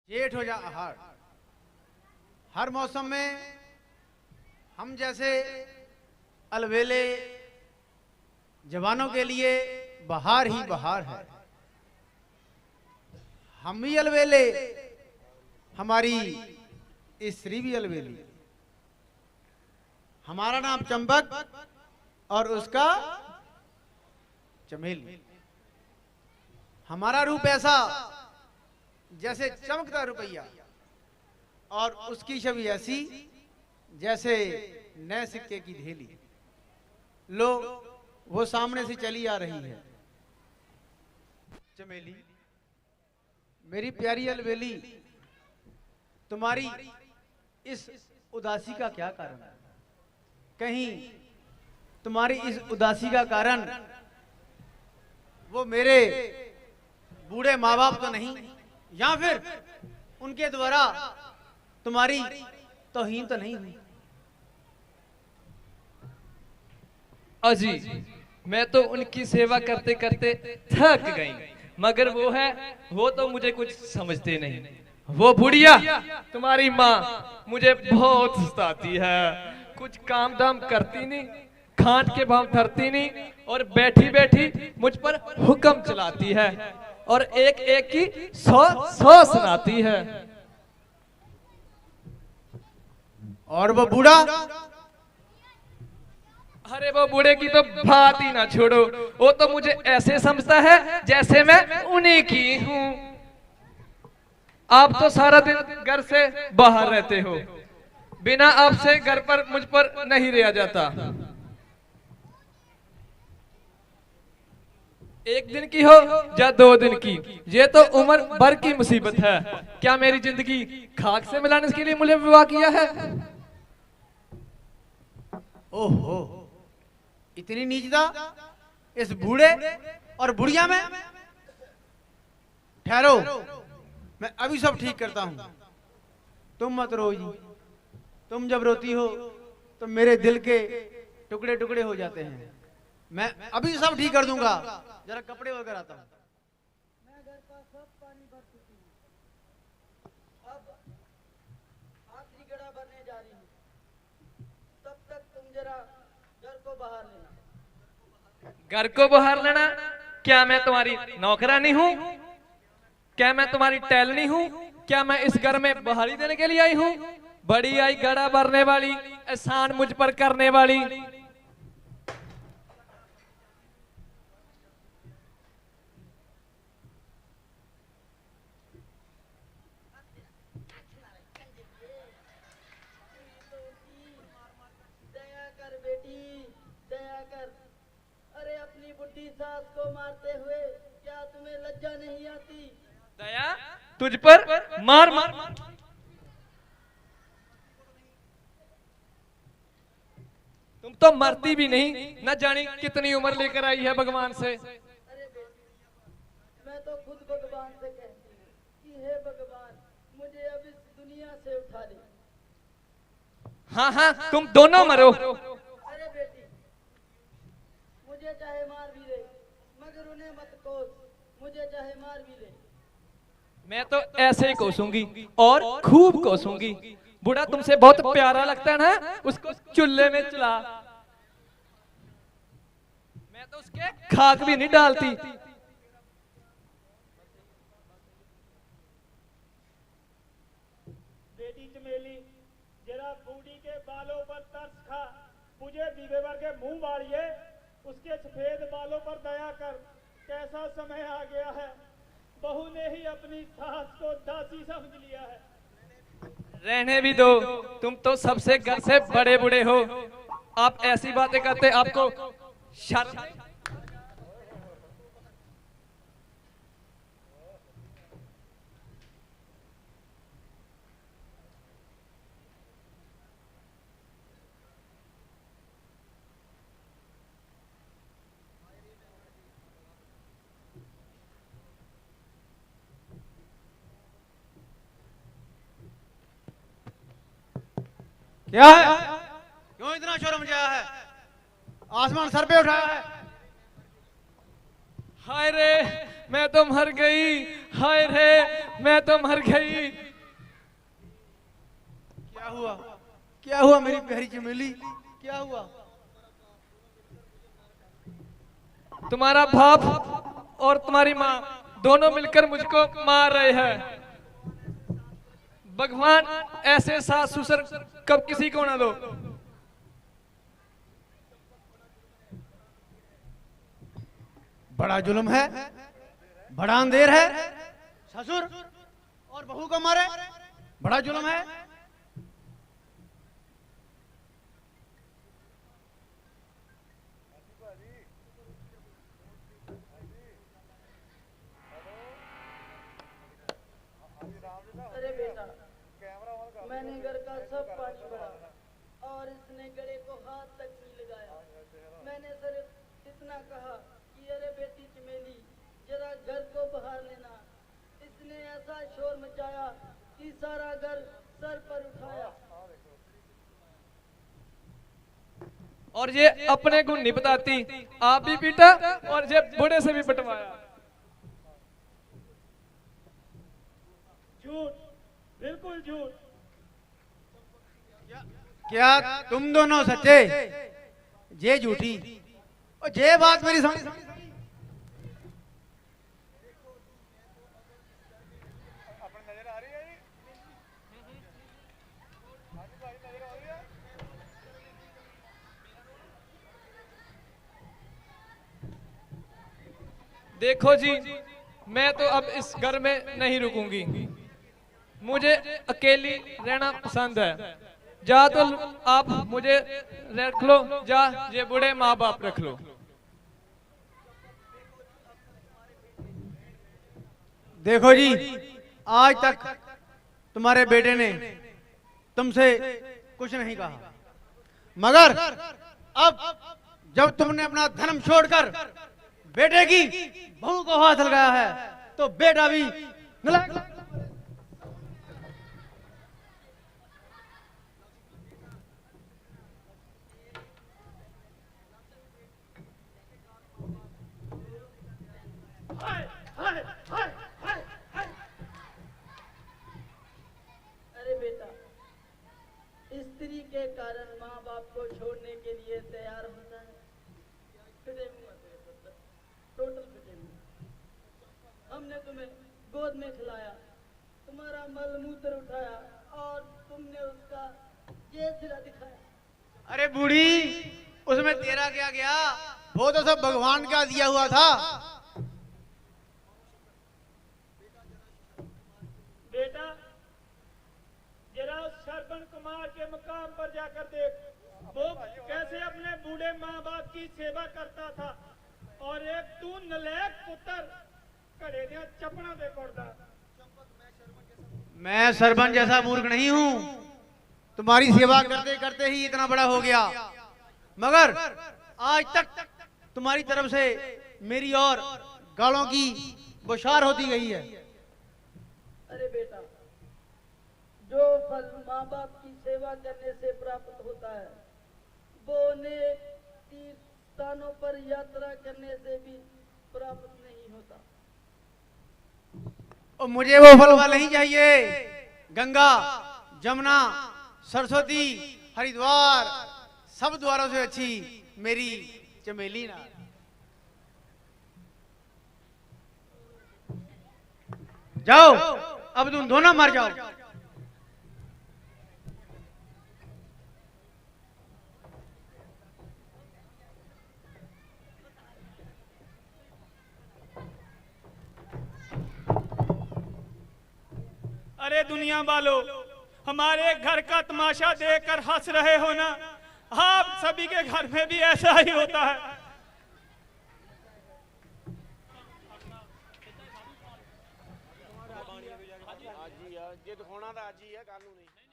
जेठ हो जा आहार, हर मौसम में हम जैसे अलवेले जवानों के लिए बहार ही बहार है। हम भी अलवेले, हमारी स्त्री भी अलवेली। हमारा नाम चंपक और उसका चमेली। हमारा रूप ऐसा जैसे चमकता रुपया और उसकी छवि ऐसी जैसे नए सिक्के की धेली। लो वो सामने से चली आ रही है। चमेली, मेरी प्यारी अलवेली, तुम्हारी इस उदासी का क्या कारण है? कहीं तुम्हारी इस उदासी का कारण वो मेरे बूढ़े माँ बाप तो नहीं, या फिर उनके द्वारा तुम्हारी तौहीन तो नहीं हुई? अजी, मैं तो उनकी सेवा करते करते थक गई, मगर वो तो मुझे कुछ समझते नहीं। वो बुढ़िया तुम्हारी माँ मुझे बहुत सताती है। कुछ काम धाम करती नहीं, खाट के भाव धरती नहीं, और बैठी बैठी मुझ पर हुक्म चलाती है और एक एक की 100 सुनाती है। और वो बूढ़ा, अरे वो बूढ़े की तो बात ही ना छोड़ो। वो तो मुझे ऐसे समझता है जैसे मैं उन्हीं की हूँ। आप तो सारा दिन घर से बाहर रहते हो, बिना आपसे घर पर मुझ पर नहीं रहा जाता। एक दिन की हो या 2 दिन की, ये तो उम्र भर की मुसीबत है। क्या मेरी जिंदगी खाक से मिलाने के लिए मुझे विवाह किया है? ओहो, इतनी नीचता इस बूढ़े और बुढ़िया में? ठहरो, मैं अभी सब ठीक करता हूं। तुम मत रो जी। तुम जब रोती हो तो मेरे दिल के टुकड़े टुकड़े हो जाते हैं। मैं अभी सब ठीक कर दूंगा। जरा कपड़े वगैरह आता हूं। मैं घर का सब पानी भर चुकी हूँ। अब आखिरी गड़ा भरने जा रही हूँ। तब तक तुम जरा घर को बाहर लेना। घर को बाहर लेना? क्या मैं तुम्हारी नौकरानी हूँ? क्या मैं तुम्हारी टहलनी हूँ? क्या मैं इस घर में बहाली देने के लिए आई हूँ? बड़ी आई गड़ा भरने वाली, एहसान मुझ पर करने वाली। दया कर बेटी, दया कर। अरे अपनी बुढ़ी सास को मारते हुए क्या तुम्हें लज्जा नहीं आती? दया तुझ पर मार मार। तुम तो मरती भी नहीं, न जानी कितनी उम्र लेकर आई है भगवान से। अरे बेटी, मैं तो खुद भगवान से कहती हूँ कि हे भगवान, मुझे अब इस दुनिया से उठा ले। हाँ हाँ, तुम दोनों मरो। अरे बेटी, मुझे चाहे मार भी ले, मगर उन्हें मत कोस। मुझे चाहे मार भी ले। मैं तो ऐसे ही कोसूंगी और खूब कोसूंगी। बूढ़ा तुमसे बहुत प्यारा लगता है ना, उसको चूल्हे में चला। मैं तो उसके खाक भी नहीं डालती। बेटी चमेली, जरा बूढ़ी के बालों पर तरस खा। मुझे बीबेवर के मुंह मारिए, उसके सफेद बालों पर दया कर। कैसा समय आ गया है, बहू ने ही अपनी सास को दासी समझ लिया है। रहने भी दो, तुम तो सबसे घर से बड़े बूढ़े हो। आप ऐसी बातें करते, आपको शर्म? क्या है? क्यों इतना शोर मचाया है? आसमान सर पे उठाया है? हाय रे, मैं तो मर गई। हाय रे, मैं तो मर गई। क्या हुआ? क्या हुआ मेरी प्यारी चमेली? क्या हुआ? तुम्हारा बाप और तुम्हारी माँ दोनों मिलकर मुझको मार रहे हैं। भगवान ऐसे सास ससुर कब किसी को ना दो। बड़ा जुल्म है, बड़ा अंधेर है। ससुर और बहू को मारे, बड़ा जुल्म है। अरे बेटा, मैंने घर का सब पानी भरा और इसने गले को हाथ तक नहीं लगाया। मैंने सिर्फ इतना कहा कि अरे बेटी चमेली, जरा घर को बाहर लेना। इसने ऐसा शोर मचाया कि सारा घर सर पर उठाया। और ये अपने गुण नहीं बताती, आप भी पीटा और ये बूढ़े से भी पिटवाया। झूठ, बिल्कुल झूठ। क्या तुम दोनों सच्चे, जे झूठी और जे बात मेरी समझ? देखो जी, मैं तो अब इस घर में नहीं रुकूंगी। मुझे अकेली रहना पसंद है। जा तो आप मुझे रख लो, जा ये बूढ़े माँ बाप रख लो। देखो जी, आज तक तुम्हारे बेटे ने तुमसे कुछ नहीं कहा, मगर अब जब तुमने अपना धर्म छोड़कर बेटे की बहू को हाथ लगाया है, तो बेटा भी नालायक। हाय, हाय, हाय, हाय, हाय। अरे बेटा, स्त्री के कारण माँ बाप को छोड़ने के लिए तैयार होता है। फिटे मुंह मत रहे पुत्र, टोटल फिटे मुंह। हमने तुम्हें गोद में खिलाया, तुम्हारा मल मूत्र उठाया और तुमने उसका ये सिरा दिखाया। अरे बूढ़ी, उसमें तेरा क्या गया? वो तो सब भगवान का दिया हुआ था। बेटा, जरा उस श्रवण कुमार के मुकाम पर जाकर देख, वो कैसे अपने बूढ़े माँ बाप की सेवा करता था। और एक तू नलायक पुत्र, कड़े दिया चपना दे पड़ता। मैं सरपंच जैसा मूर्ख नहीं हूँ। तुम्हारी सेवा करते करते ही इतना बड़ा हो गया, मगर आज तक तुम्हारी तरफ से मेरी और गालों की बौछार होती गई है। अरे बेटा, जो फल माँ बाप की सेवा करने से प्राप्त होता है, वो अनेक तीर्थ स्थानों पर यात्रा करने से भी प्राप्त नहीं होता। और मुझे वो फल वाला नहीं चाहिए। गंगा, जमुना, सरस्वती, हरिद्वार, सब द्वारों से अच्छी मेरी चमेली ना। जाओ, अब तुम दोनों मर जाओ। अरे दुनिया वालों, हमारे घर का तमाशा देखकर हंस रहे हो ना? आप सभी के घर में भी ऐसा ही होता है। आज ही है, जे दिखाना था आज ही है, कल नहीं।